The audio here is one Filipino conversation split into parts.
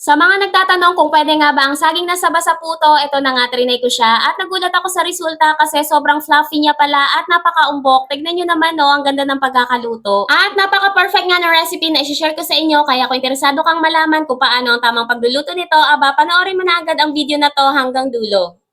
Sa mga nagtatanong kung pwede nga ba ang saging na saba sa puto, ito na nga, trinay ko siya at nagulat ako sa resulta kasi sobrang fluffy niya pala at napaka-umbok. Tignan nyo naman, no, ang ganda ng pagkakaluto. At napaka-perfect nga ng recipe na isi-share ko sa inyo, kaya kung interesado kang malaman kung paano ang tamang pagluluto nito, aba, panoorin mo na agad ang video na to hanggang dulo.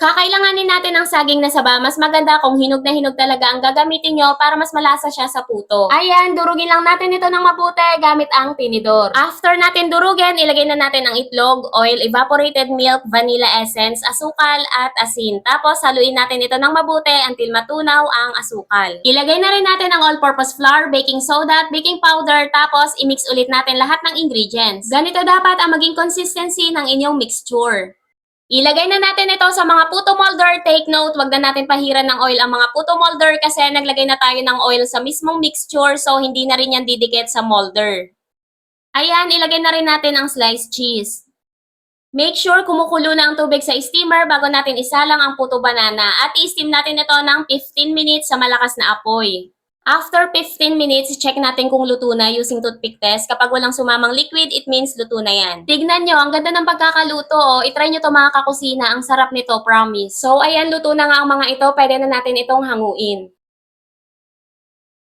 Kakailanganin natin ng saging na saba. Mas maganda kung hinog na hinog talaga ang gagamitin nyo para mas malasa siya sa puto. Ayan, durugin lang natin ito ng mabuti gamit ang tinidor. After natin durugin, ilagay na natin ang itlog, oil, evaporated milk, vanilla essence, asukal, at asin. Tapos, haluin natin ito ng mabuti until matunaw ang asukal. Ilagay na rin natin ang all-purpose flour, baking soda, at baking powder. Tapos, imix ulit natin lahat ng ingredients. Ganito dapat ang maging consistency ng inyong mixture. Ilagay na natin ito sa mga puto molder. Take note, wag na natin pahiran ng oil ang mga puto molder kasi naglagay na tayo ng oil sa mismong mixture so hindi na rin yan didikit sa molder. Ayan, ilagay na rin natin ang sliced cheese. Make sure kumukulo na ang tubig sa steamer bago natin isalang ang puto banana at i-steam natin ito ng 15 minutes sa malakas na apoy. After 15 minutes, check natin kung luto na using toothpick test. Kapag walang sumamang liquid, it means luto na yan. Tignan nyo, ang ganda ng pagkakaluto. Oh. I-try nyo to mga kakusina. Ang sarap nito, promise. So, ayan, luto na nga ang mga ito. Pwede na natin itong hanguin.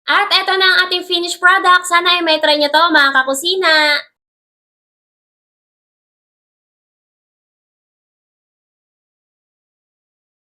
At eto na ang ating finished product. Sana ay may try nyo to mga kakusina.